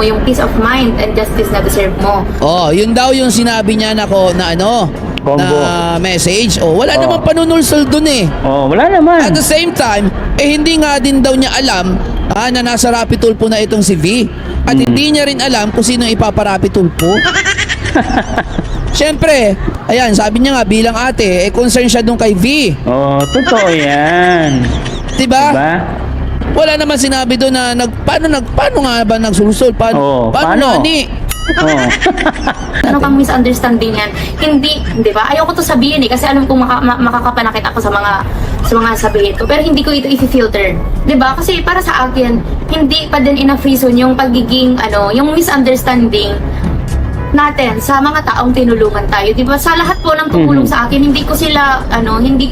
mo yung peace of mind and justice na deserve mo. Oh, yun daw yung sinabi niya na ano, Combo. na message. Oh, wala namang panunulsol dun eh. Oh, wala naman. At the same time, hindi nga din daw niya alam na nasa Rapid Tulpo na itong si V. At hindi niya rin alam kung sino ipaparapi tulpo. Siyempre, ayan, sabi niya nga bilang ate, concern siya dun kay V. Oh, totoo yan. Diba? Diba? Wala naman sinabi doon na paano nga ba nagsulusol? Paano paano? nani? Oh. Ano kang misunderstanding yan? Hindi, di ba? Ayoko to sabihin eh kasi alam kong makakapanakit ako sa mga sabihin ko. Pero hindi ko ito i-filter. Di ba? Kasi para sa akin, hindi pa din enough reason yung pagiging, yung misunderstanding natin sa mga taong tinulungan tayo. Di ba? Sa lahat po ng tumulong sa akin, hindi ko sila, hindi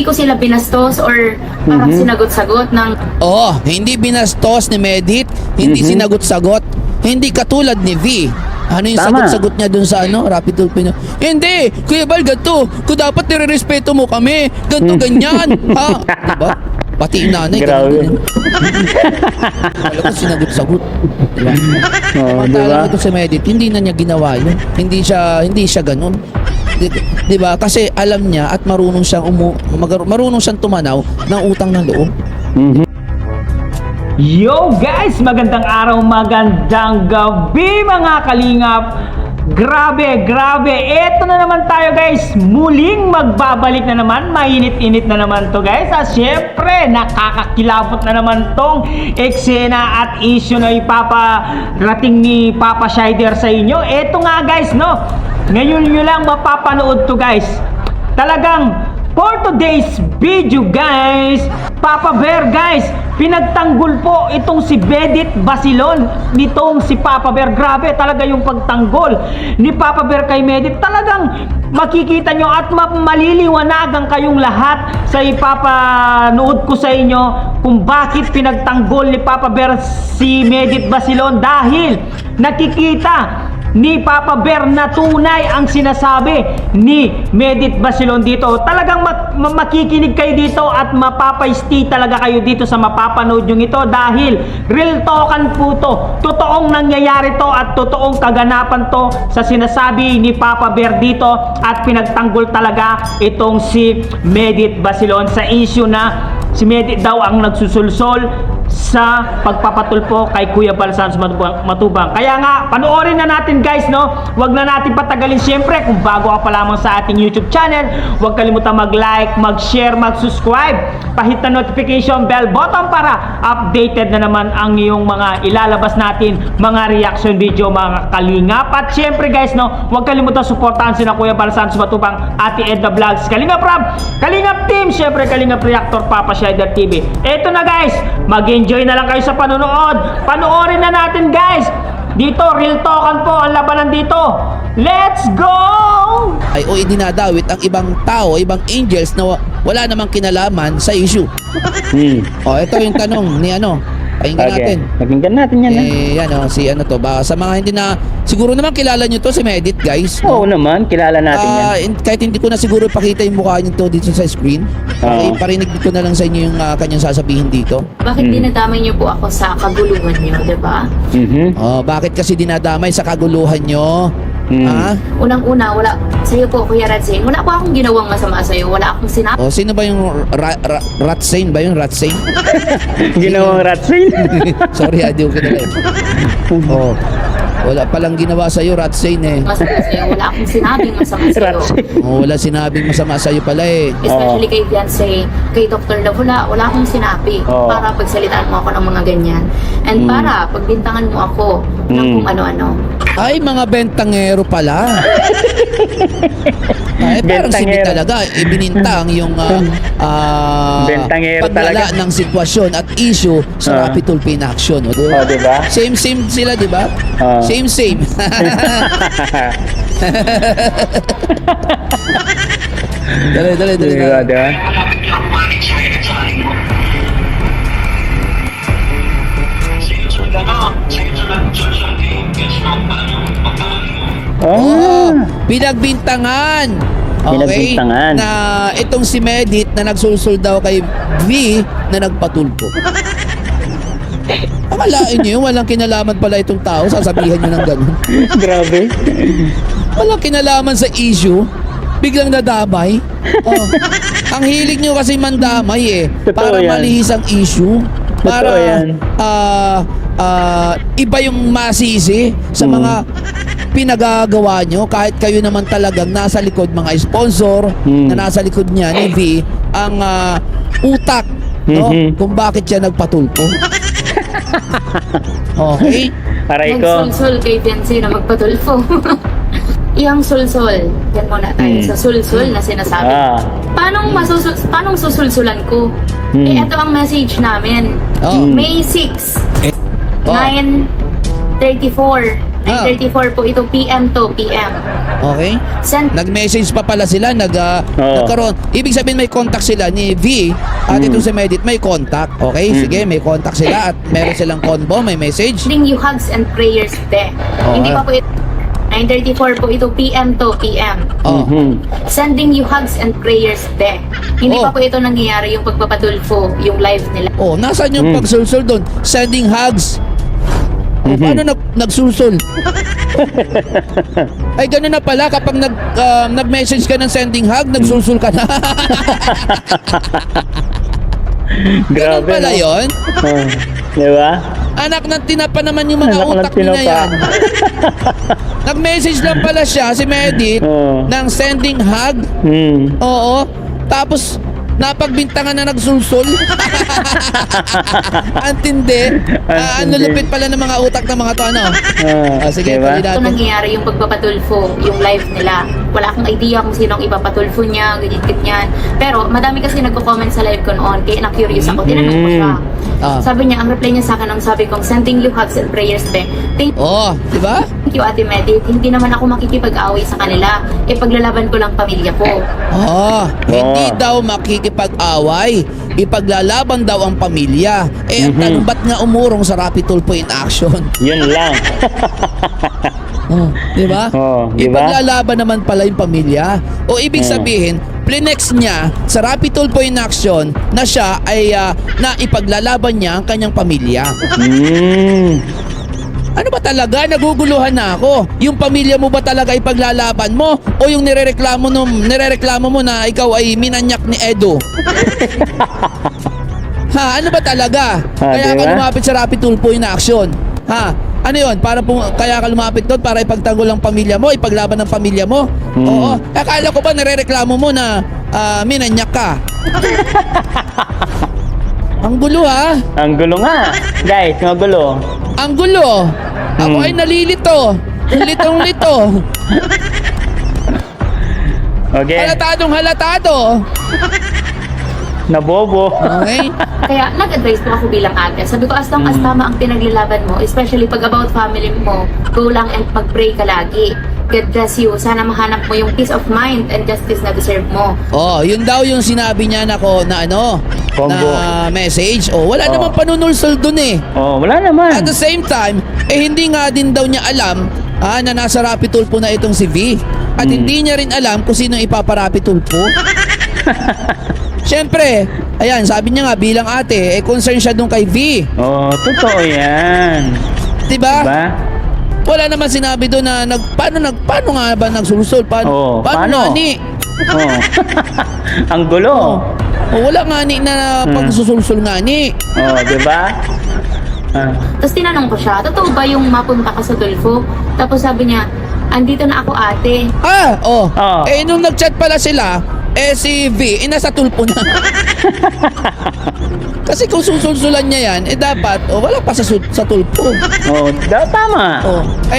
ko sila binastos or parang sinagot-sagot ng Oo, hindi binastos ni Medit, hindi sinagot-sagot, hindi katulad ni V. Ano yung Tama. sagot-sagot niya dun sa Rapid Tulpo niya? Hindi, Kuya Bal, ganito. Kung dapat nire-respeto mo kami, ganito, ganyan. Ha? Diba? Pati yung nanay, Grabe. ganito. Alam ko sinagot-sagot. Diba? Oh, Matala diba? ito si Medit, hindi na niya ginawa yun. Hindi siya ganun. Diba? Kasi alam niya at marunong siyang tumanaw ng utang ng loob. Yo guys, magandang araw, magandang gabi mga kalingap. Grabe, eto na naman tayo guys. Muling magbabalik na naman. Mainit-init na naman to guys. At syempre, nakakakilabot na naman tong eksena at issue na ipaparating ni Papa Shider sa inyo. Eto nga guys, no? Ngayon nyo lang mapapanood to guys. Talagang for today's video guys, Papa Bear guys, pinagtanggol po itong si Bedit Basilon nitong si Papa Bear. Grabe talaga yung pagtanggol ni Papa Bear kay Medit. Talagang makikita nyo at maliliwanagan kayong lahat sa ipapanood ko sa inyo kung bakit pinagtanggol ni Papa Bear si Medit Basilon, dahil nakikita ni Papa Bear na tunay ang sinasabi ni Medit Basilon dito. Talagang makikinig kayo dito at mapapaisti talaga kayo dito sa mapapanood yung ito, dahil real talkan po to. Totoong nangyayari to at totoong kaganapan to sa sinasabi ni Papa Bear dito, at pinagtanggol talaga itong si Medit Basilon sa issue na si Medit daw ang nagsusulsol sa pagpapatulpo kay Kuya Bal Santos Matubang. Kaya nga, panoorin na natin guys, no? Huwag na natin patagalin. Siyempre, kung bago ka pa lamang sa ating YouTube channel, huwag kalimutan mag-like, mag-share, mag-subscribe, pahit na notification bell button para updated na naman ang iyong mga ilalabas natin, mga reaction video, mga kalingap. At siyempre guys, no? Huwag kalimutan suportahan sina Kuya Bal Santos Matubang, Ate Edna Vlogs, Kalingap Rab, Kalingap Team, siyempre Kalingap Reactor, Papa Shider TV. Eto na guys, mag-enjoy na lang kayo sa panonood. Panoorin na natin guys. Dito, real talkan po ang labanan dito. Let's go! Ay dinadawit ang ibang tao, ibang angels na wala namang kinalaman sa issue. Ito yung tanong ni pakinggan natin. Pakinggan natin yan. Yan si to ba, sa mga hindi na siguro naman kilala nyo to si Medit guys, Oo naman, kilala natin yan. Kahit hindi ko na siguro pakita yung mukha niyo to dito sa screen, parinig ko na lang sa inyo yung kanyang sasabihin dito. bakit dinadamay niyo po ako sa kaguluhan niyo, di ba? Bakit kasi dinadamay sa kaguluhan nyo? Unang-una, wala sa'yo po, Kuya Radsing. Wala po akong ginawang masama sa'yo. Wala akong sinabi. Sino ba yung Ratsane ba yun? Ratsane? Ginawang Ratsane. Sorry, di ko kinala. Wala palang ginawa sa'yo, Ratsane Masama sa'yo. Wala akong sinabing masama sa'yo. Wala sinabing masama sa'yo pala Especially kay Fiancé, kay Dr. Love, wala akong sinabi para pagsalitaan mo ako ng mga ganyan. And para pagbintangan mo ako ng kung ano-ano. Ay, mga bentangero pala. Parang hindi talaga ibinintang yung Bentangero paglala talaga ng sitwasyon at issue sa Rapid Tulpo in action. Diba? Same sila, di ba? Same. Dali. Diba? Pinagbintangan. Pinagbintangan. Na itong si Medit na nagsulsul daw kay V na nagpatulpo. Akalain niyo, walang kinalaman pala itong tao, sasabihan niyo ng ganun. Grabe. Walang kinalaman sa issue, biglang nadamay. Oh. Ang hilig niyo kasi mandamay eh. Totoo Para yan. malihis ang issue. Para Totoo yan. iba yung masisi sa mga pinagagawa nyo kahit kayo naman talagang nasa likod mga sponsor na nasa likod niya ni V ang utak no? Mhm. Kung bakit siya nagpatulpo. Okay? Aray ko. Nagsulsul kay Fiancé na magpatulfo. Iyang sulsul. Yan muna tayo sa sulsul na sinasabi. Paano susulsulan ko? Eh, ito ang message namin. Oh. May 6, Oh. 9:34. 9:34 po ito, PM to PM. Okay? Send Nag-message pa pala sila, Oo. nagkaroon. Ibig sabihin may contact sila ni V at itong si Medit may contact. Okay? Sige, may contact sila at meron silang convo, may message. sending you hugs and prayers de. Oh, Hindi pa po ito. 9:34 po ito, PM to PM. Oh. Sending you hugs and prayers de. Hindi Oh. pa po ito nangyayari yung pagpapatulfo, yung live nila. Oh, nasaan yung pagsulsul doon? Sending hugs. Oh, paano nagsulsul? Ay, gano'n na pala kapag nag-message ka ng sending hug, nagsulsul ka na. Ganun Grabe. pala no? yun? Di ba? Anak ng tinapa naman yung mga Anak ng utak nila tinapa. yan. Nag-message lang pala siya, si Medit, Oo. ng sending hug. Oo. Tapos, napagbintangan na nagsulsul. Antindi. Ano Antindi. lupit pala ng mga utak ng mga to, ano? Sige, diba? tuloy Ito natin. nangyayari yung pagpapatulfo, yung live nila. Wala akong idea kung sino ang ipapatulfo niya, ganyan-ganyan. Pero madami kasi nagko-comment sa live ko noon, kaya na-curious ako. Tinanong ko siya. Sabi niya, ang reply niya sa akin, ang sabi kong, sending you hugs and prayers, be. Thank Oh, di ba? you, Ate Medit. Hindi naman ako makikipag-away sa kanila. Ipaglalaban ko lang pamilya ko. Hindi daw makikipag-away. Ipaglalaban daw ang pamilya. Eh, ang tanong, ba't nga umurong sa Rapid Tulfo in action? Yun lang. Di ba? Di ba? Ipaglalaban naman pala yung pamilya. O ibig sabihin, plinex niya sa Rapid Tulfo in action na siya ay na ipaglalaban niya ang kanyang pamilya. Ano ba talaga? Naguguluhan na ako. Yung pamilya mo ba talaga ipaglalaban mo? O yung nirereklamo mo na ikaw ay minanyak ni Edo? Ha? Ano ba talaga? Kaya ka diba? lumapit sa Rapid Tulfo in action. Ha? Ano yun? Kaya ka lumapit doon para ipagtanggol ang pamilya mo? Ipaglaban ng pamilya mo? Oo. Akala ko ba nirereklamo mo na minanyak ka? Ang gulo ha? Ang gulo nga. Guys, ang gulo. Ang gulo. Ako ay nalilito. Litong-lito. Okay. Halatado. Nabobo. Okay? Kaya nag-advise po ako bilang ate. Sabi ko, as long as tama ang pinaglalaban mo, especially pag about family mo, go lang and mag-pray ka lagi. God bless you. Sana mahanap mo yung peace of mind and justice na deserve mo. Oh, yun daw yung sinabi niya na Combo. na message. Oh, wala namang panunulsol dun eh. Wala naman. At the same time, hindi nga din daw niya alam na nasa Rapid Tulfo na itong si V. At hindi niya rin alam kung sino ipaparapid Tulfo. Siyempre, ayan, sabi niya nga bilang ate, concern siya dun kay V. Totoo yan. Diba? Diba? Wala naman sinabi doon na paano nga ba nagsulusol? Paano paano? ngani? Ang gulo. Wala ngani na pagsusulsul ngani. Diba? Tapos tinanong ko siya, totoo ba yung mapunta ka sa Tulfo? Tapos sabi niya, andito na ako ate. Nung nag-chat pala sila, si V, nasa Tulfo na. Kasi kung susulsulan niya yan, dapat, wala pa sa Tulfo. Tama.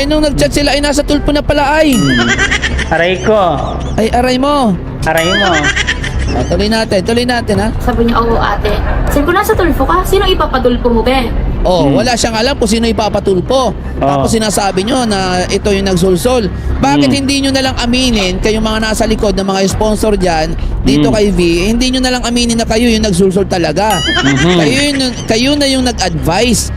Nung nag-chat sila, nasa Tulfo na pala ay. Aray ko. Ay, aray mo. Aray mo. Tuloy natin ha. Sabi niya, oo ate. Sabi ko, nasa Tulfo ka? Sino ipapatulfo mo, be? Wala siyang alam kung sino ipapatulpo. Tapos sinasabi nyo na ito yung nagsulsol. Bakit hindi nyo nalang aminin, kayong mga nasa likod ng mga sponsor dyan, dito kay V, hindi nyo nalang aminin na kayo yung nagsulsol talaga. Kayo na yung nag-advise.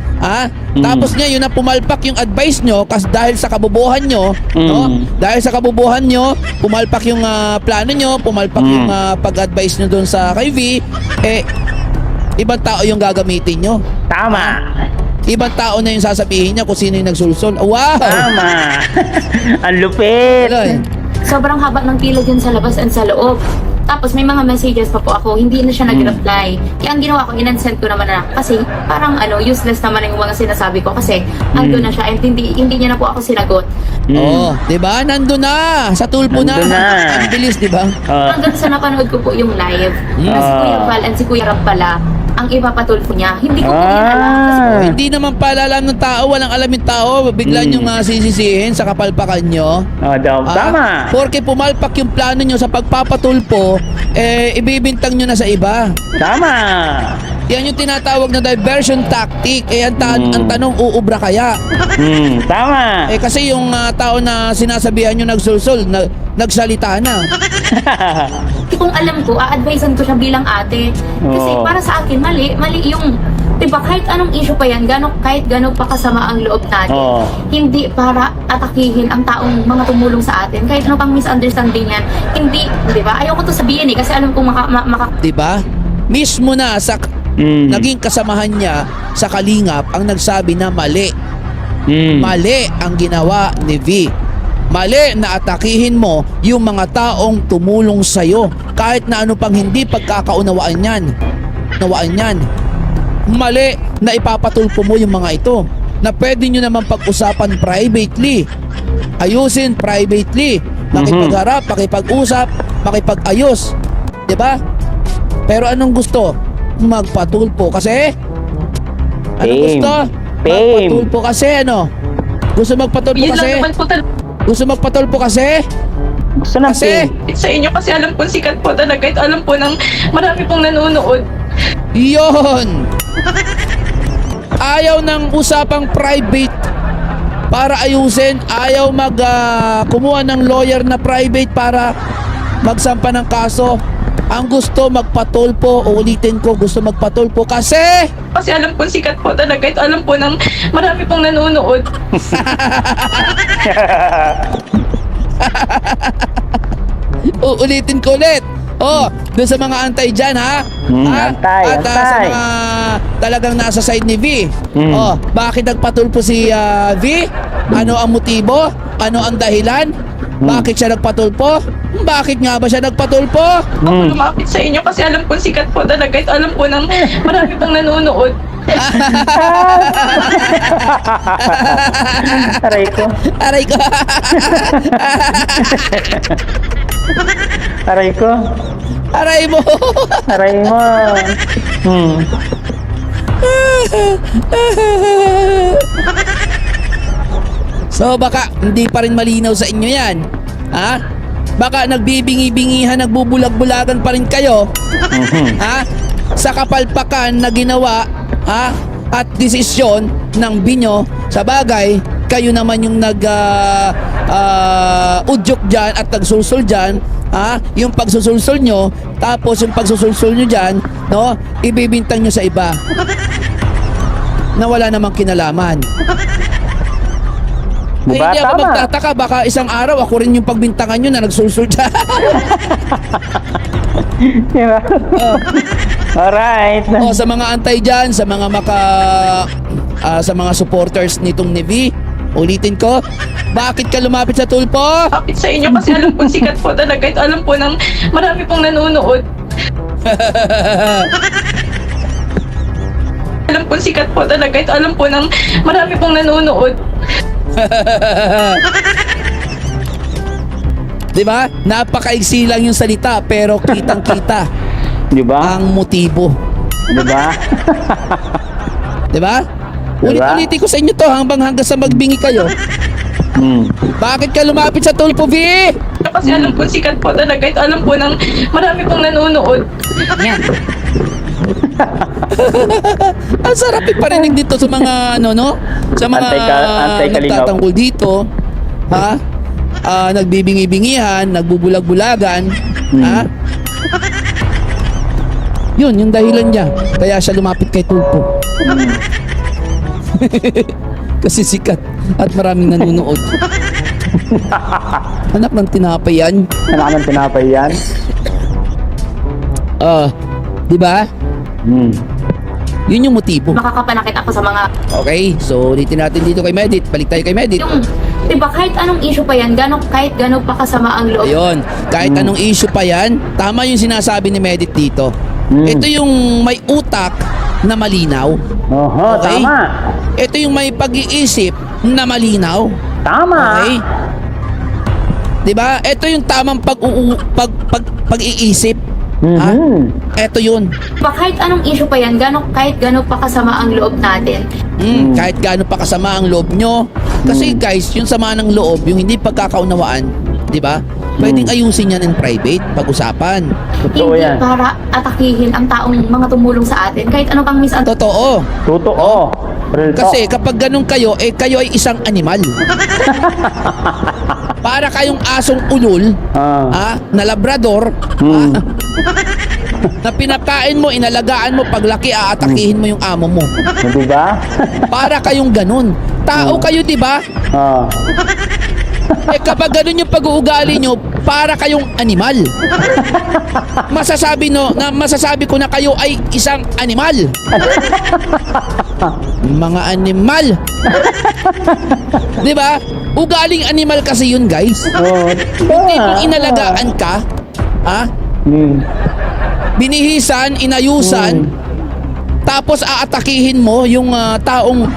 Tapos ngayon na pumalpak yung advice nyo dahil sa kabubuhan nyo, no? Dahil sa kabubuhan nyo, pumalpak yung plano nyo, pumalpak yung pag-advise nyo doon sa kay V, ibang tao yung gagamitin nyo. Tama. ibang tao na yung sasabihin niya kung sino yung nagsulsol. Wow! Tama. Ang lupit. Ganun. Sobrang haba ng pila dyan sa labas and sa loob. Tapos may mga messages pa po ako, hindi na siya nag-reply. Kaya ang ginawa ko, in-unsend ko naman na. Kasi parang useless naman yung mga sinasabi ko. Kasi ando na siya and hindi niya na po ako sinagot. Oh, 'di ba? Nandun na sa tulpo na. Nandun na. Ang bilis, 'di ba? Hanggang sa napanood ko po yung live, na si Kuya Val and si Kuya Rab pala, ang ipapatulfo niya. Hindi ko po yun alam. Kasi po, Hindi naman pala alam ng tao, walang alam yung tao, bigla nyo nga sisisihin sa kapalpakan nyo. Tama. Porque pumalpak yung plano nyo sa pagpapatulpo, ibibintang nyo na sa iba. Tama. Yan yung tinatawag na diversion tactic. Ang tanong, uubra kaya? Tama. Kasi yung tao na sinasabihan nyo nagsulsol, nagsalita na. kung alam ko, a-advisean ko siya bilang ate. Kasi Oo. para sa akin, mali yung, diba, kahit anong issue pa yan, kahit gano'n pa kasama ang loob natin, Oo. hindi para atakihin ang taong mga tumulong sa atin. Kahit ano pang misunderstanding yan, hindi, diba, ayoko to sabihin kasi alam kong Diba? Mismo na sa naging kasamahan niya sa Kalingap ang nagsabi na mali. Mali ang ginawa ni V. Mali na atakihin mo yung mga taong tumulong sa'yo kahit na ano pang hindi pagkakaunawaan yan. Mali na ipapatulpo mo yung mga ito na pwede nyo naman pag-usapan privately. Ayusin privately. Makipagharap, makipag-usap, makipag-ayos. Diba? Pero anong gusto? Magpatulpo kasi? Anong gusto? Magpatulpo kasi ano? Gusto magpatulpo Yun kasi? lang naman po Gusto magpatulpo kasi? Gusto ng Kasi? sa inyo kasi alam po sikat po talaga at alam po ng marami pong nanonood. Yon! Ayaw ng usapang private para ayusin. Ayaw kumuha ng lawyer na private para magsampa ng kaso. Ang gusto magpatulpo, ulitin ko, gusto magpatulpo kasi Kasi alam po sikat po talaga at alam po ng marami pong nanonood. uulitin ko ulit. Doon sa mga antay dyan, ha? Antay, At sa antay. mga talagang nasa side ni V. Bakit nagpatulpo si V? Ano ang motibo? Ano ang dahilan? Bakit siya nagpatulpo? Bakit nga ba siya nagpatulpo? Ako lumapit sa inyo kasi alam po sikat po talaga at alam po ng marami pong nanonood. Aray ko. Aray ko. Aray ko. Aray mo. Aray mo. So baka hindi pa rin malinaw sa inyo yan. Ha? Baka nagbibingi-bingihan, nagbubulag-bulagan pa rin kayo. Ha? Sa kapalpakan na ginawa, ha? At desisyon ng binyo. Sa bagay, kayo naman yung udyok dyan at nagsulsul dyan. Ha? Yung pagsusulsul nyo, tapos yung pagsusulsul nyo dyan, no? Ibibintang nyo sa iba. Na wala namang kinalaman. Diba? Hindi ako Tama. magtataka, baka isang araw ako rin yung pagbintangan nyo na nagsulsul dyan. Diba? Alright. Sa mga antay dyan, sa mga sa mga supporters nitong ni V, ulitin ko, bakit ka lumapit sa tulpo? Lumapit sa inyo kasi alam po sikat po talaga at alam po ng marami pong nanonood. Alam po sikat po talaga at alam po ng marami pong nanonood. Diba? Napakaigsi lang yung salita pero kitang-kita Diba? ang motibo. Diba? Diba? Diba? Ulit-ulitin ko sa inyo to hanggang sa magbingi kayo. Bakit ka lumapit sa tulpo, V? Kasi alam po sikat po talaga at alam po ng marami pong nanonood. Yan. Ang sarap iparinig dito sa mga sa mga Antay-kalingap. nagtatanggol dito, ha? Nagbibingi-bingihan, nagbubulag-bulagan, ha? Yun, yung dahilan niya. Kaya siya lumapit kay Tulpo. Kasi sikat at maraming nanonood. Anak ng tinapay yan. Ano naman tinapay yan? Di ba? Yun yung motibo. Makakapanakit ako sa mga Okay, so ulitin natin dito kay Medit. Balik tayo kay Medit. yung, di ba, kahit anong issue pa yan, kahit gano'n pa kasama ang loob. Ayun, kahit anong issue pa yan, tama yung sinasabi ni Medit dito. Ito yung may utak na malinaw. Oho, Okay? tama. Ito yung may pag-iisip na malinaw. Tama. Okay? 'Di ba? Ito yung tamang pag-iisip. Ha? Ito yun. Di ba, kahit anong issue pa yan, kahit gano'n pa kasama ang loob natin. Kahit gaano pa kasama ang loob nyo. Kasi guys, yung sama ng loob, yung hindi pagkakaunawaan, 'di ba? Pwedeng ayusin yan in private, pag-usapan. Totoo Hindi yan. para atakihin ang taong mga tumulong sa atin. Kahit ano pang Totoo. Totoo. Real talk. Kasi kapag ganun kayo, kayo ay isang animal. Para kayong asong ulol, na labrador, na pinakain mo, inalagaan mo, paglaki, aatakihin mo yung amo mo. Di ba? Para kayong ganun. Tao kayo, di ba? Kapag ganun yung pag-uugali nyo, para kayong animal. Masasabi ko na kayo ay isang animal. Mga animal. Di ba? Ugaling animal kasi yun, guys. Hindi kung inalagaan ka, binihisan, inayusan, tapos aatakihin mo yung taong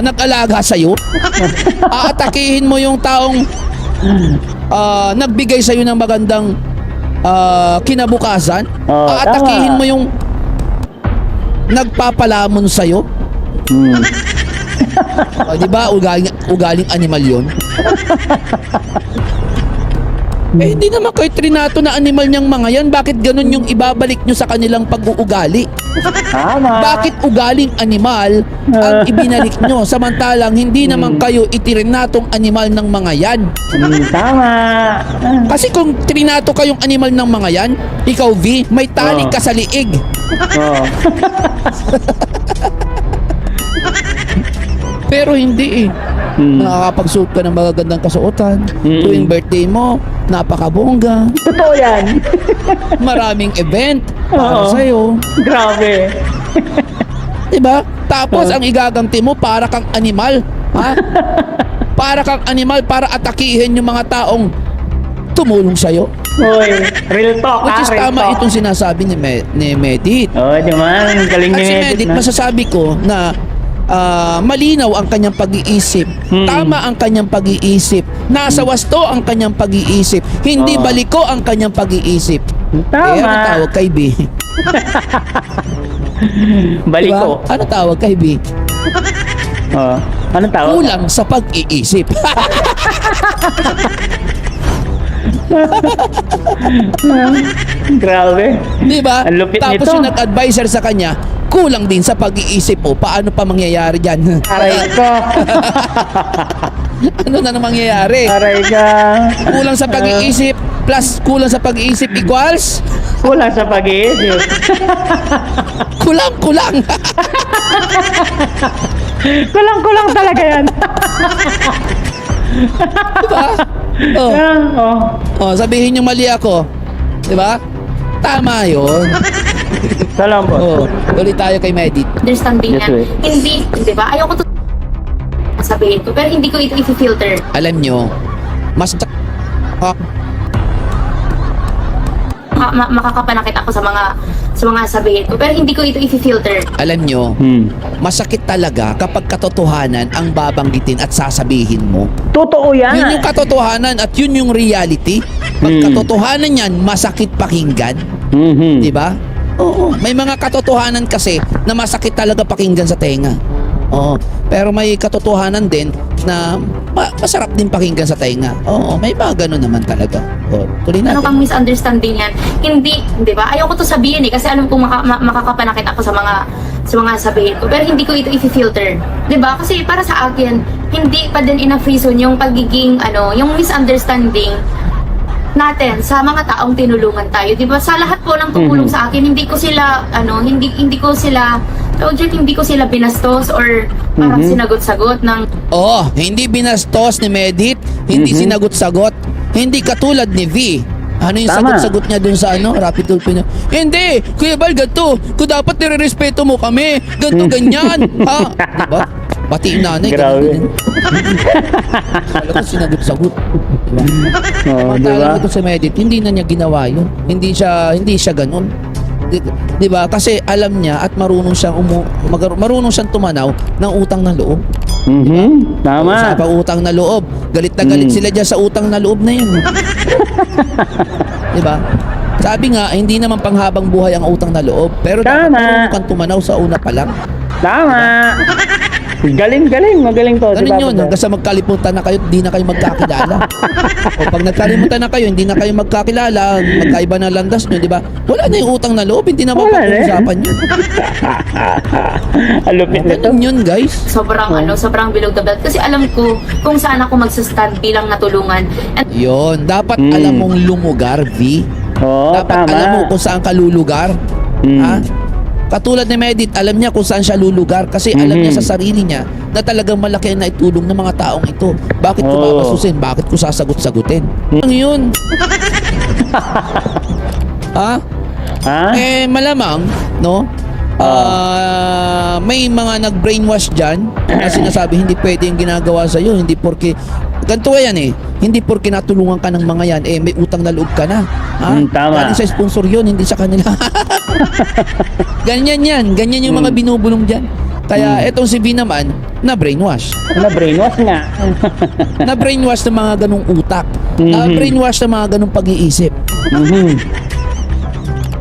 nag-alaga sa'yo. Aatakihin mo yung taong nagbigay sa'yo ng magandang kinabukasan. Aatakihin mo yung nagpapalamon sa'yo. Di ba? Ugaling animal yun. Hindi naman kayo trinato na animal niyang mga yan. Bakit ganun yung ibabalik nyo sa kanilang pag-uugali? Tama. Bakit ugaling animal ang ibinalik nyo? Samantalang hindi naman kayo itirinatong animal ng mga yan. Tama. Kasi kung trinato kayong animal ng mga yan, ikaw V, may tali ka sa liig. Pero hindi eh. Nakakapagsuot ka ng magagandang kasuotan. Tuwing birthday mo, napakabongga. Totoo yan. Maraming event para sa'yo. Grabe. Diba? Tapos ang igaganti mo para kang animal. Ha? Para kang animal para atakihin yung mga taong tumulong sa'yo. Uy, real talk. Which is real tama talk. itong sinasabi ni Medit. Di ba? Ang galing At ni si Medit Medit, na. masasabi ko na malinaw ang kanyang pag-iisip. Tama ang kanyang pag-iisip. Nasa wasto ang kanyang pag-iisip. Hindi baliko ang kanyang pag-iisip. Tama. Ano tawag kay B? Baliko. Ano tawag kay B? Anong tawag? Kulang sa pag-iisip. Grabe. Di ba? Ang lupit Tapos nito. yung nag-advisor sa kanya, kulang din sa pag-iisip o paano pa mangyayari dyan. Aray ko. Ano na mangyayari? Aray ka. Kulang sa pag-iisip plus kulang sa pag-iisip equals Kulang sa pag-iisip. kulang. Kulang talaga yan. Diba? Oh, Oh. sabihin nyo mali ako. Diba? Tama yun. Salam po. Oh, tuloy tayo kay Medit. understanding Yes, yan. wait. Hindi, di ba? Ayoko to sabihin ko, pero hindi ko ito i-filter. Alam nyo, mas Makakapanakit ako sa mga sabihin ko, pero hindi ko ito i-filter. alam nyo, masakit talaga kapag katotohanan ang babanggitin at sasabihin mo. Totoo yan. Yun yung katotohanan at yun yung reality. Pag katotohanan yan, masakit pakinggan. Di ba? Oo. May mga katotohanan kasi na masakit talaga pakinggan sa tenga. Oo. Pero may katotohanan din na masarap din pakinggan sa tenga. Oo. May mga ganun naman talaga. Oo. Tuloy Ano natin. pang misunderstanding yan? Hindi, di ba? Ayoko to sabihin kasi alam kong makakapanakit ako sa mga sabihin ko, pero hindi ko ito i-filter. Di ba? Kasi para sa akin, hindi pa din enough reason yung pagiging, yung misunderstanding natin sa mga taong tinulungan tayo. Di ba? Sa lahat po ng tumulong sa akin, hindi ko sila binastos or parang sinagot-sagot ng Oo. Hindi binastos ni Medit. Hindi sinagot-sagot. Hindi katulad ni V Ano yung Tama. sagot-sagot niya dun sa Rapid Tulpo niya? Hindi! Kuya Bal, ganito! Kung dapat nire-respeto mo kami! Ganito, ganyan! Ha? Diba? Pati yung nanay. Grabe. ganun din. Alam ko, sinagot-sagot. Diba? Oo, Ang diba? tala ko sa Medit, hindi na niya ginawa yun. Hindi siya ganun. Diba? Kasi alam niya at marunong siyang tumanaw ng utang na loob. Tama. Sa utang na loob. Galit na galit sila dyan sa utang na loob na yun. Diba? Sabi nga, hindi naman panghabang buhay ang utang na loob. Pero dapat Tama. marunong kang tumanaw sa una pa lang. Tama. Galing. Magaling to. Ganun Papa yun, Bear. hanggang sa magkalimutan na kayo, hindi na kayo magkakilala. O pag nagkalimutan na kayo, hindi na kayo magkakilala, magkaiba na landas nyo, di ba? Wala na yung utang na loob, hindi na Wala na eh. mapag-uusapan yun. Ang lupit nito. Ganun yun, guys. Sobrang bilog the belt. Kasi alam ko kung saan ako magsastand bilang natulungan. And Yun, dapat alam mong lumugar, V. Oo, Dapat tama. alam mo kung saan ka lulugar. Ha? Katulad ni Medit, alam niya kung saan siya lulugar kasi alam niya sa sarili niya na talagang malaki ang naitulong ng mga taong ito. Bakit ko Oo. papasusin? Bakit ko sasagot-sagutin? Ano yun? Ha? Ha? Malamang, no? May mga nag-brainwash dyan na sinasabi hindi pwede yung ginagawa sa'yo. Hindi porke ganito yan hindi porke natulungan ka ng mga yan may utang na loob ka na. Ha? Tama. Galing sa sponsor yun, hindi sa kanila. Ganyan yung mga binubulong dyan. Kaya etong si V naman na brainwash. Na-brainwash nga. Na brainwash ng mga ganung utak. Na brainwash ng mga ganung pag-iisip.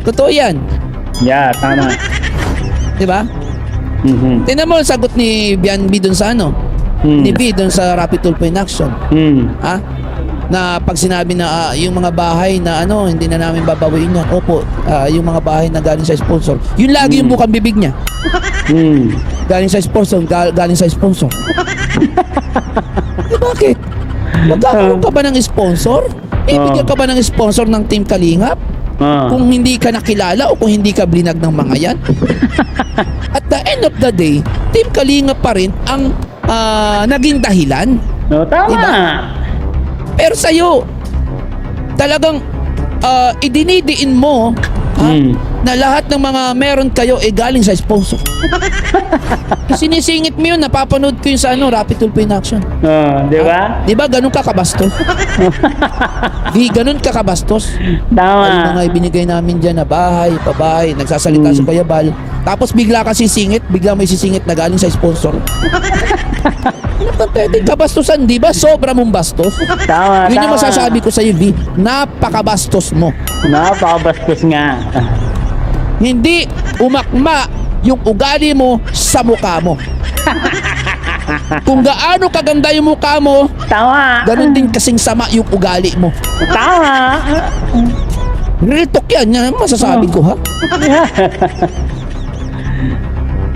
Totoo yan. Yeah, tama. 'Di ba? Tingnan mo ang sagot ni Bian B dun sa ni B dun sa Rapid Tulpo in Action. Ha? Na pag sinabi na yung mga bahay na hindi na namin babawiin yan. Opo, yung mga bahay na galing sa sponsor. Yun lagi yung bukang bibig niya. Galing sa sponsor, galing sa sponsor. Bakit? Magkakaroon ka ba ng sponsor? Ibigyan ka ba ng sponsor ng Team Kalingap? Kung hindi ka nakilala o kung hindi ka blinag ng mga yan? At the end of the day, Team Kalingap pa rin ang naging dahilan. No, tama. Diba? Pero sa'yo, talagang idinidiin mo na lahat ng mga meron kayo galing sa sponsor. Sinisingit mo yun, napapanood ko yun sa Rapid Tulpo in Action. Di ba? Di ba ganun ka kabastos? Di ganun ka kabastos? Tama. Ay, mga ibinigay namin dyan na bahay, pabahay, nagsasalita si Kuya Bal. Tapos bigla ka sisingit, bigla may sisingit na galing sa sponsor. Pathetic kabastusan, di ba? Sobra mong bastos. Tama, Yun yung tama. masasabi ko sa iyo, V. Napakabastos mo. Napakabastos nga. Hindi umakma yung ugali mo sa mukha mo. Kung gaano kaganda yung mukha mo, Tama. ganun din kasing sama yung ugali mo. Tama. Real talk yan masasabi ko, ha?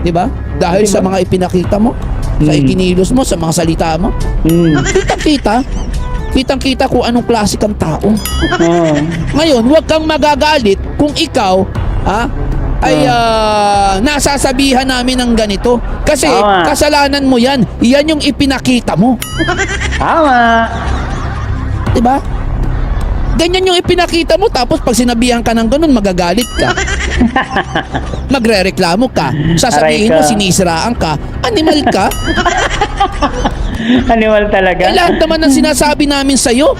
Diba? Dahil sa mga ipinakita mo, sa ikinilos mo, sa mga salita mo, kitang-kita kung anong klase kang tao. Ngayon, huwag kang magagalit kung ikaw, ay nasasabihan namin ng ganito. Kasi Tama. kasalanan mo yan. Yan yung ipinakita mo. Tama. Diba? Ganyan yung ipinakita mo, tapos pag sinabihan ka ng ganun, magagalit ka. Magrereklamo ka. Sasabihin mo, Aray ka. sinisiraan ka. Animal ka. Animal talaga. Lahat naman ng sinasabi namin sa'yo,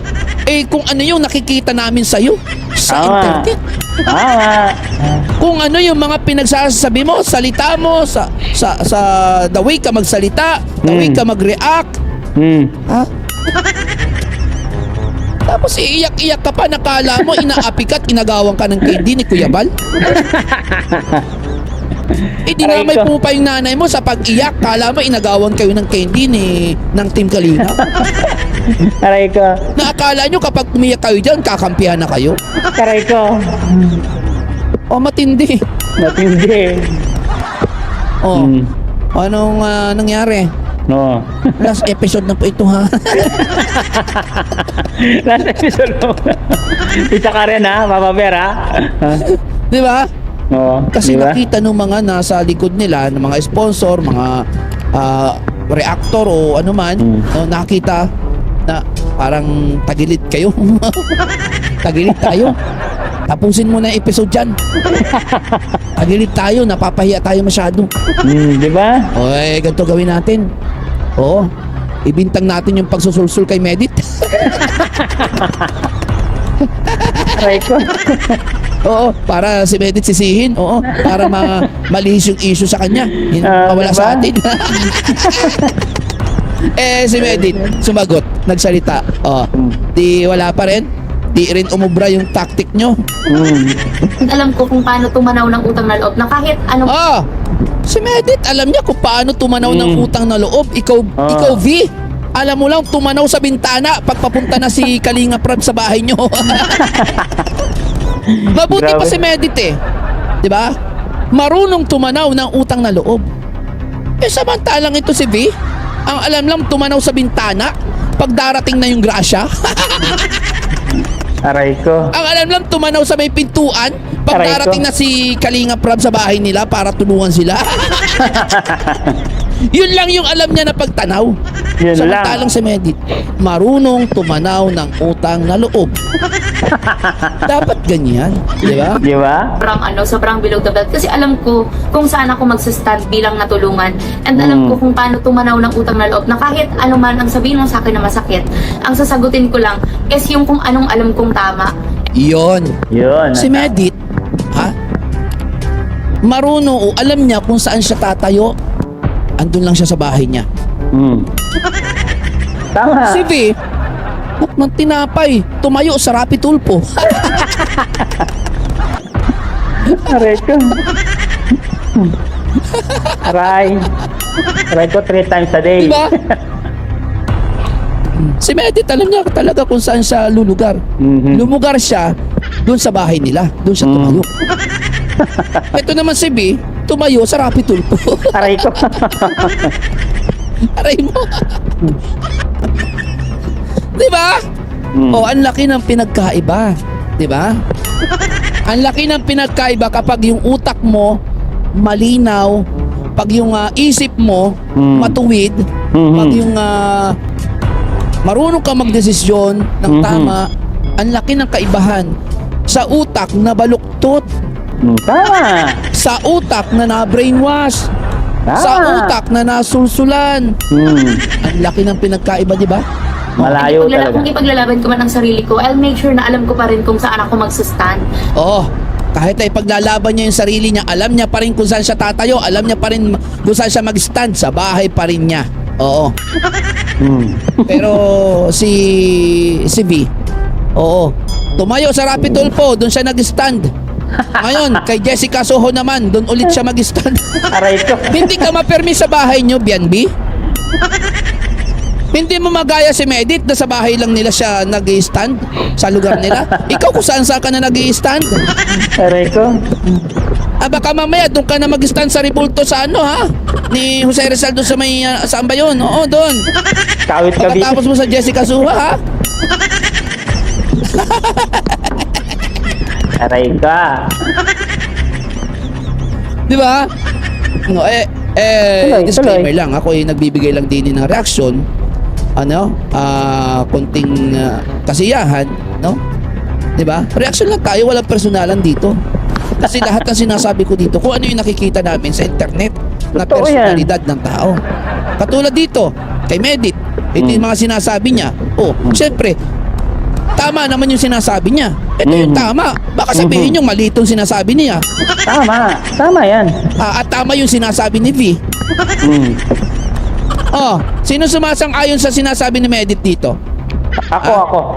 kung ano yung nakikita namin sa'yo sa Tama. internet. Tama. Kung ano yung mga pinagsasabi mo, salita mo, sa the way ka magsalita, the way ka mag-react. Ha? Tapos iiyak-iyak ka pa, nakala mo inaapi ka at inagawan ka ng candy ni Kuya Bal. Dinamay Aray ko. po pa yung nanay mo sa pag-iyak, kala mo inagawan kayo ng candy ng Team Kalingap. Aray ko. Naakala nyo kapag umiyak kayo dyan, kakampihan na kayo. Aray ko. O matindi. Matindi. O, anong nangyari? No. Last episode na po ito, ha? Last episode mo. Isa ka rin ha, Papa Bear ha? Di ba? Oo. Kasi Di ba? nakita nung mga nasa likod nila, ng mga sponsor, mga reactor o ano man, nakita na Parang tagilid kayo. Tagilid tayo. Tapusin mo na yung episode dyan. Tagilid tayo, napapahiya tayo masyado. Di ba? O ganito gawin natin. Oo. Ibintang natin yung pagsusulsul kay Medit. Aray ko. Oo, para si Medit sisihin. Oo, para malihis yung issue sa kanya. Mawala diba? sa atin. Si Medit, sumagot, nagsalita. Di wala pa rin. Di rin umubra yung tactic nyo. Alam ko kung paano tumanaw ng utang na loob na kahit anong Si Medit, alam niya kung paano tumanaw ng utang na loob. Ikaw V, alam mo lang tumanaw sa bintana pagpapunta na si Kalinga Prab sa bahay nyo. Mabuti pa Grabe. si Medit eh. 'Di ba? Marunong tumanaw ng utang na loob. Samantalang ito si V, ang alam lang tumanaw sa bintana pag darating na yung grasya. Aray ko. Ang alam lang tumanaw sa may pintuan pag Aray ko. darating na si Kalinga Prab sa bahay nila para tulungan sila. Yun lang yung alam niya na pagtanaw. Yun Samantalang si Medit, marunong tumanaw ng utang na loob. Dapat ganyan, di ba? Di ba? sobrang below the belt kasi alam ko kung saan ako magsastand bilang natulungan and alam ko kung paano tumanaw ng utang na loob na kahit ano man ang sabihin mo sa akin na masakit, ang sasagutin ko lang is yung kung anong alam kong tama. Yun. Yun. Si Medit, marunong o alam niya kung saan siya tatayo. Andun lang siya sa bahay niya. Tama. Si V, ng tinapay, tumayo sa Rapi Tulpo. Aray ko. Aray. Aray ko 3 times a day. Diba? Si Medit, alam niya talaga kung saan siya lulugar. Lumugar siya doon sa bahay nila. Doon siya tumayo. Ito naman si V, tumayo sa Rapi Tulpo. Aray ko. Aray mo. Diba? Ang laki ng pinagkaiba. Diba? Ang laki ng pinagkaiba kapag yung utak mo malinaw, pag yung isip mo matuwid, pag yung marunong ka magdesisyon ng tama, ang laki ng kaibahan sa utak na baluktot, Tama. sa utak na na-brainwash, Tama. sa utak na nasulsulan. Ang laki ng pinagkaiba, di ba? Malayo talaga. Kung ipaglalaban ko man ang sarili ko, I'll make sure na alam ko pa rin kung saan ako magsastand. Oo. Kahit ay paglalaban niya yung sarili niya, alam niya pa rin kung saan siya tatayo, alam niya pa rin kung saan siya mag-stand, sa bahay pa rin niya. Oo. Pero si V, oo, tumayo sa Rapi Tulpo, doon siya nag-stand. Ngayon, kay Jessica Soho naman, doon ulit siya mag-stand. Aray ko. Hindi ka ma-permis sa bahay niyo, Bianbi? Hindi mo magaya si Medit na sa bahay lang nila siya nag-i-stand sa lugar nila. Ikaw kung saan ka na nag-i-stand? Aray ko. Baka mamaya doon ka na mag-stand sa Ribulto sa ni Jose Rizal doon sa may, saan ba yun? Oo, doon. Kawit ka Pagkatapos mo sa Jessica Suha, ha? Aray ka. Di ba? No, disclaimer lang. Ako ay nagbibigay lang din ng reaksyon. Konting kasiyahan, no? Di ba? Reaksyon lang tayo, walang personalan dito. Kasi lahat ng sinasabi ko dito, kung ano yung nakikita namin sa internet na Totoo personalidad ng tao. Katulad dito, kay Medit, ito yung mga sinasabi niya. Siyempre, tama naman yung sinasabi niya. Ito yung tama. Baka sabihin yung mali itong sinasabi niya. Tama. Tama yan. At tama yung sinasabi ni V. Sino sumasang-ayon sa sinasabi ni Medit dito? Ako.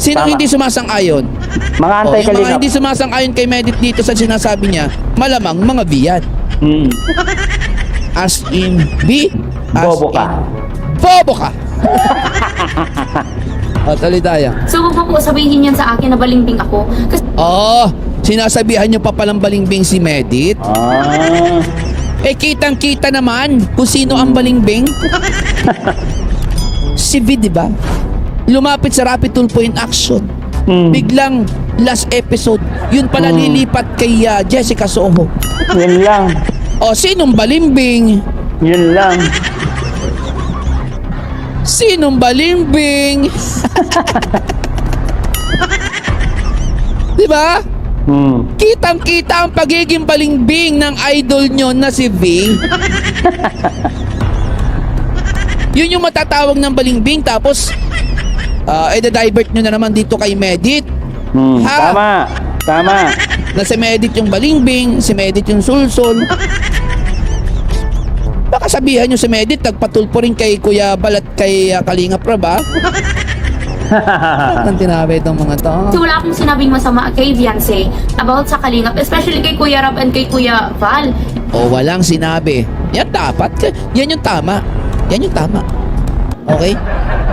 Sino Tama. hindi sumasang-ayon? Mga Yung mga antay-kalingap. hindi sumasang-ayon kay Medit dito sa sinasabi niya, malamang mga V yan. As in B, as Bobo ka. in bobo ka. Tuloy tayo. So huwag mo po sabihin yan sa akin na balingbing ako. Kasi Sinasabihan niyo pa palang balingbing si Medit. Kitang-kita naman kung sino ang balingbing. Si V, di ba? Lumapit sa Rapi Tulpo in action. Biglang last episode, yun pala lilipat kay Jessica Soho. Yun lang. Sinong balimbing? Yun lang. Sinong balimbing? Di ba? Kitang-kita ang pagiging balimbing ng idol nyo na si V. Yun yung matatawag ng balimbing, tapos divert nyo na naman dito kay Medit. Ha? Tama. Na si Medit yung balimbing, si Medit yung sulsol. Baka sabihan nyo si Medit, nagpatulpo rin kay Kuya Balat, kay Kalinga Prab, ha? Ang tinabi itong mga to. Kasi wala akong sinabing masama kay Beyonce about sa Kalingap, especially kay Kuya Rab and kay Kuya Val. O walang sinabi. Yan dapat. Yan yung tama. Yan yung tama. Okay?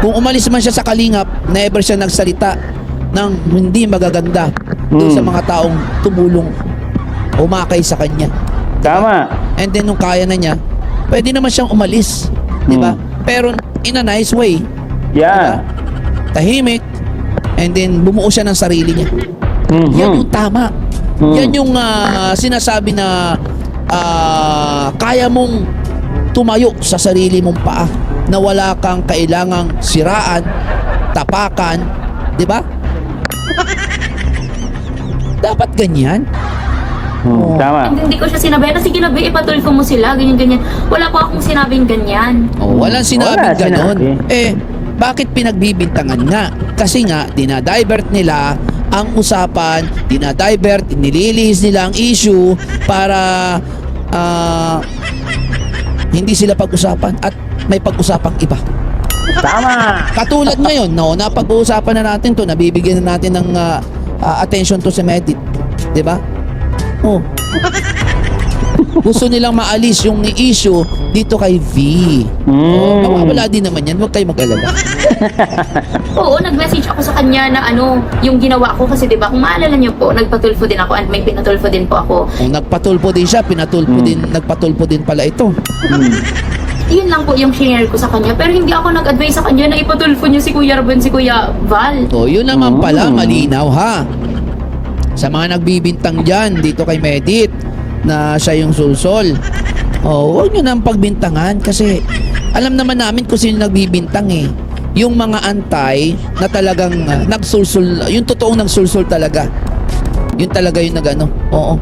Kung umalis man siya sa Kalingap, never siya nagsalita ng hindi magaganda doon sa mga taong tumulong, umakay sa kanya. Tama. And then nung kaya na niya, pwede naman siyang umalis. Di ba? Pero in a nice way. Yeah. Tahimik. And then bumuo siya ng sarili niya. Yan yung tama. Yan yung sinasabi na kaya mong tumayo sa sarili mong paa, na wala kang kailangang siraan, tapakan, di ba? Dapat ganyan. Tama. And hindi ko siya sinabi na sige na be, ipatulfo mo sila, ganyan. Wala po akong sinabing ganyan. Walang sinabing Wala ganon. sinabi. Bakit pinagbibintangan nga? Kasi nga, dinadivert nila ang usapan, dinadivert, nililihis nila ang issue para hindi sila pag-usapan at may pag-usapang iba. Tama. Katulad ngayon, no, napag-uusapan na natin to, nabibigyan na natin ng attention to si Medit. Di ba? Oh. Gusto nilang maalis yung issue dito kay V. Mawawala din naman yan. Huwag kayo mag-alala. Oo, nag-message ako sa kanya na yung ginawa ko kasi 'di ba, kung maalala niyo po, nagpatulfo din ako and may pinatulfo din po ako. Kung nagpatulpo din siya, pinatulpo din, nagpatulpo din pala ito. Yun lang po yung share ko sa kanya, pero hindi ako nag-advise sa kanya na ipatulfo niyo si Kuya Rabon, si Kuya Val. So, yun naman pala, malinaw ha. Sa mga nagbibintang dyan, dito kay Medit, na siya yung sulsol. Huwag nyo nang pagbintangan kasi alam naman namin kung sino nagbibintang eh. Yung mga antay na talagang nagsulsul, yung totoong nagsulsul talaga. Yun talaga yung nagano. Oo.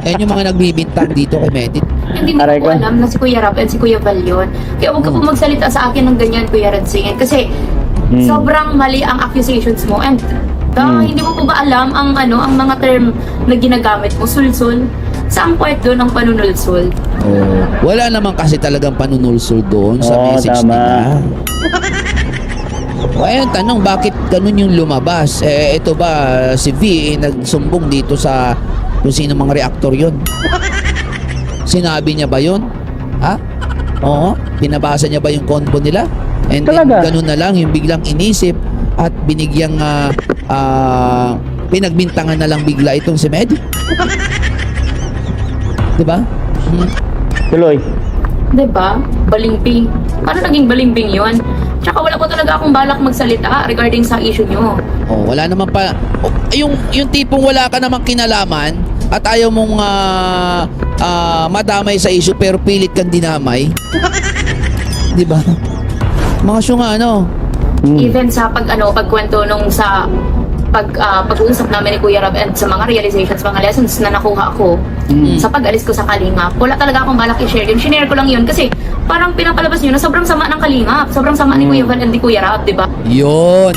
Yan yung mga nagbibintang dito kay Medit. Hindi mo Aray po ko. alam na si Kuya Rab and si Kuya Val yun. Kaya huwag ka po magsalita sa akin ng ganyan, Kuya Radsingin. Kasi sobrang mali ang accusations mo. And hindi mo po ba alam ang mga term na ginagamit mo, sulsul? Saan part doon ang panunulsul? Wala naman kasi talagang panunulsul doon sa Oo, message tama. nila. Ayun, tanong, bakit ganun yung lumabas? Ito ba, si V nagsumbong dito sa kung sino mga reactor yun? Sinabi niya ba yun? Ha? Oo, pinabasa niya ba yung convo nila? And then, Talaga? ganun na lang, yung biglang inisip at binigyang pinagbintangan na lang bigla itong si Medi. Diba? Tuloy. Diba? Balimbing. Paano naging balimbing yun? Tsaka wala po talaga akong balak magsalita regarding sa issue nyo. Wala naman pa. Yung tipong wala ka namang kinalaman at ayaw mong madamay sa issue pero pilit kang dinamay. Di ba? Mga syunga, Even sa pagkwento nung sa pag-uusap namin ni Kuya Rab and sa mga realizations, mga lessons na nakuha ko sa pag-alis ko sa Kalingap, wala talaga akong balak i-share yun. Shinare ko lang yun kasi parang pinapalabas nyo na sobrang sama ng Kalingap. Sobrang sama ni Kuya Val and ni Kuya Rab, di ba? Yun.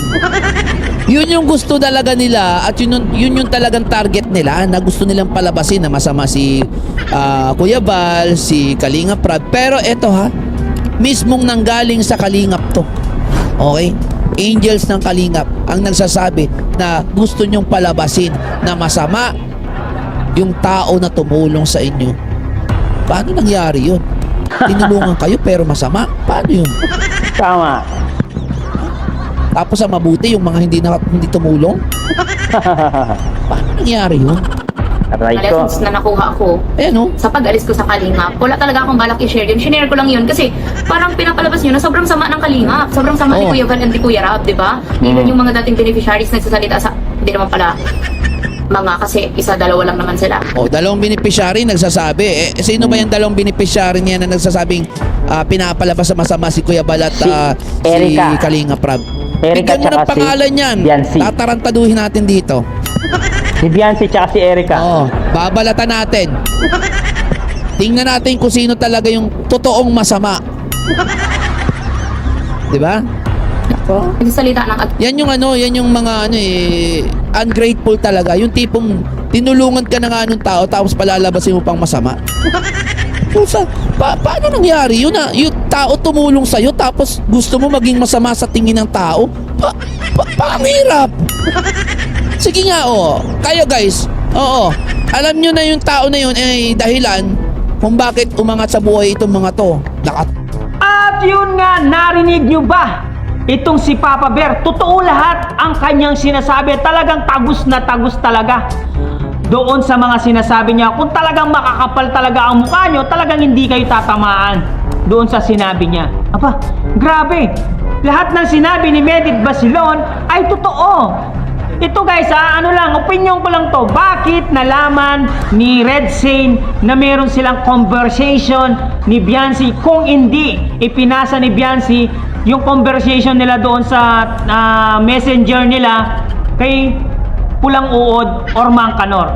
Yun yung gusto talaga nila at yun yung talagang target nila na gusto nilang palabasin na masama si Kuya Val, si Kalingap Rab. Pero eto ha, mismong nanggaling sa Kalingap to. Okay? Angels ng Kalingap ang nagsasabi na gusto nyong palabasin na masama yung tao na tumulong sa inyo. Paano nangyari yun? Tinulungan kayo pero masama? Paano yun? Tama. Tapos ang mabuti yung mga hindi tumulong? Paano nangyari yun? Aray Mga ko. lessons na nakuha ko sa pag-alis ko sa Kalingap, wala talaga akong balak i-share yun. Shinare ko lang yun kasi parang pinapalabas nyo na sobrang sama ng Kalingap. Sobrang sama ni Kuya Val and ni Kuya Rab, di ba? Even yung mga dating beneficiaries nagsasalita sa, hindi naman pala mga kasi isa-dalawa lang naman sila. Dalawang beneficiary nagsasabi. Sino ba yung dalawang beneficiary niya na nagsasabing pinapalabas sa masama si Kuya Bal at Si si Erica. Kalinga Prab. Erica Bigyan mo ng tsaka si pangalan yan. Biancy. Tatarantaduhin natin dito. Si Biancy tsaka si Erica. Oo, babalatan natin. Tingnan natin kung sino talaga yung totoong masama. 'Di ba? Nagsalita ng Yan yung mga ungrateful talaga. Yung tipong tinulungan ka na nga nung tao tapos palalabasin mo pang masama. Pusa, paano nangyari yun yung tao tumulong sa'yo tapos gusto mo maging masama sa tingin ng tao? Pangirap! Sige nga, kayo guys, alam nyo na yung tao na yun ay dahilan kung bakit umangat sa buhay itong mga to. At yun nga, narinig nyo ba? Itong si Papa Bear, totoo lahat ang kanyang sinasabi. Talagang tagus na tagus talaga doon sa mga sinasabi niya. Kung talagang makakapal talaga ang mukha nyo, talagang hindi kayo tatamaan doon sa sinabi niya. Aba, grabe. Lahat ng sinabi ni Medit Basilon ay totoo. Ito guys, opinion ko lang to. Bakit nalaman ni Red Sane na meron silang conversation ni Biancy kung hindi ipinasa ni Biancy yung conversation nila doon sa messenger nila kay Pulang Uod or Mang Kanor?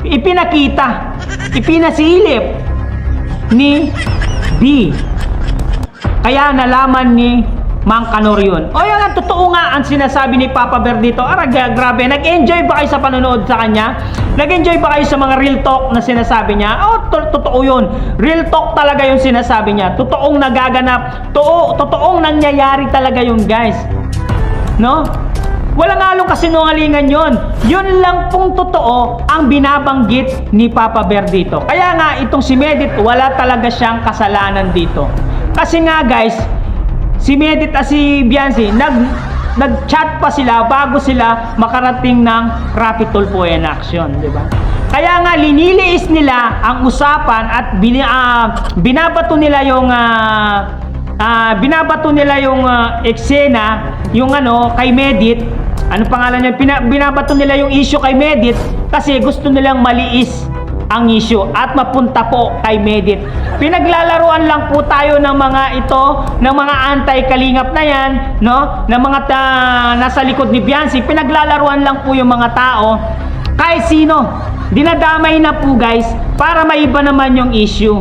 Ipinakita, ipinasilip ni B. Kaya nalaman ni Mang Kanor yun. O yan, totoo nga ang sinasabi ni Papa Bear dito. Grabe, nag-enjoy ba kayo sa panonood sa kanya? Nag-enjoy ba kayo sa mga real talk na sinasabi niya? Totoo yun. Real talk talaga yung sinasabi niya. Totoong nagaganap. Totoong nangyayari talaga yun, guys. No? Walang halong kasinungalingan yon. Yun lang pong totoo ang binabanggit ni Papa Bear dito. Kaya nga, itong si Medit, wala talaga siyang kasalanan dito. Kasi nga, guys, si Medit at si Biancy, nag-chat pa sila bago sila makarating ng Rapid Tulfo in Action, di ba? Kaya nga liniliis nila ang usapan at binabato nila yung eksena, yung kay Medit. Ano pangalan niya? Binabato nila yung issue kay Medit kasi gusto nilang maliis ang issue at mapunta po kay Medit. Pinaglalaruan lang po tayo ng mga anti-kalingap na yan, no? Ng mga nasa likod ni Biancy. Pinaglalaruan lang po yung mga tao. Kahit sino, dinadamay na po guys para maiba naman yung issue.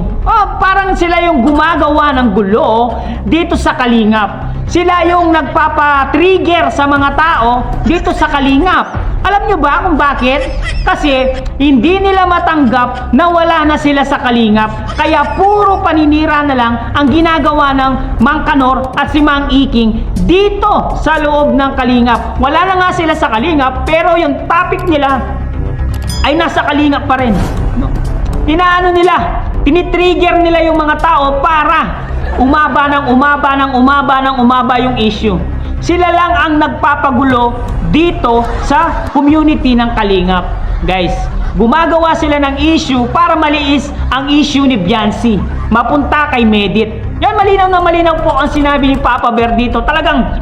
Parang sila yung gumagawa ng gulo dito sa Kalingap. Sila yung nagpapa-trigger sa mga tao dito sa Kalingap. Alam nyo ba kung bakit? Kasi hindi nila matanggap na wala na sila sa Kalingap. Kaya puro paninira na lang ang ginagawa ng Mang Kanor at si Mang Iking dito sa loob ng Kalingap. Wala na nga sila sa Kalingap pero yung topic nila ay nasa Kalingap pa rin. Inaano nila, tinitrigger nila yung mga tao para umaba yung issue. Sila lang ang nagpapagulo dito sa community ng Kalingap. Guys, gumagawa sila ng issue para maliis ang issue ni Biancy, mapunta kay Medit. Yan, malinaw na malinaw po ang sinabi ni Papa Bear dito. Talagang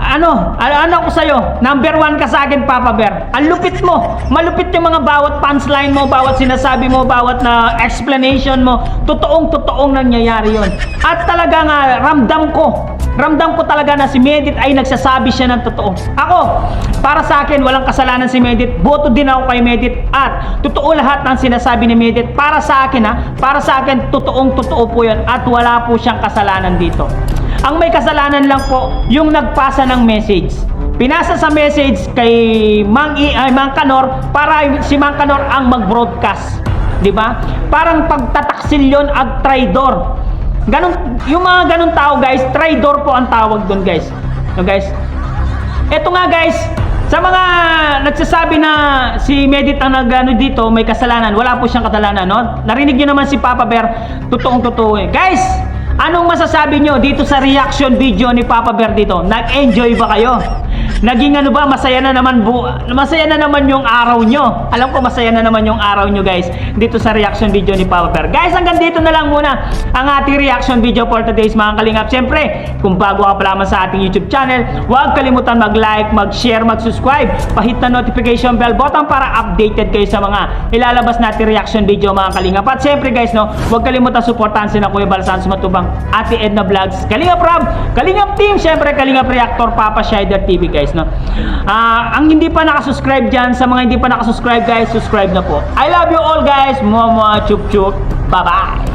ano ko sa'yo, number 1 ka sa akin, Papa Bear. Ang lupit mo, malupit yung mga bawat punchline mo, bawat sinasabi mo, bawat na explanation mo. Totoong nangyayari yon. At talagang ramdam ko talaga na si Medit ay nagsasabi siya ng totoo. Ako, para sa akin, walang kasalanan si Medit. Boto din ako kay Medit. At totoo lahat ng sinasabi ni Medit. Para sa akin, totoo po yan. At wala po siyang kasalanan dito. Ang may kasalanan lang po, yung nagpasa ng message. Pinasa sa message kay Mang Kanor para si Mang Kanor ang mag-broadcast. 'Di ba? Parang pagtataksil yon at traidor. Yung mga ganun tao guys, traidor po ang tawag doon guys. No, guys. Ito nga guys, sa mga nagsasabi na si Medit ang dito may kasalanan, wala po siyang kasalanan, no? Narinig niyo naman si Papa Bear, totoo eh. Guys, anong masasabi nyo dito sa reaction video ni Papa Bear dito? Nag-enjoy ba kayo? naging ano ba, masaya na naman yung araw nyo. Alam ko masaya na naman yung araw nyo guys dito sa reaction video ni Papa Bear. Guys, hanggang dito na lang muna ang ating reaction video for today's mga kalingap. Siyempre, kung bago ka pa lamang sa ating YouTube channel, huwag kalimutan mag-like, mag-share, mag-subscribe, pahit na notification bell button para updated kayo sa mga ilalabas natin reaction video mga kalingap. At siyempre guys, no, huwag kalimutan suportahan sina Kuya Balsan Sumatubang, Ate Edna Vlogs, Kalingap Rob, Kalingap Team, siyempre Kalingap Reactor, Papa Shider TV guys, no. Ang hindi pa nakasubscribe dyan, sa mga hindi pa nakasubscribe guys, subscribe na po. I love you all guys. Chup chup. Bye bye.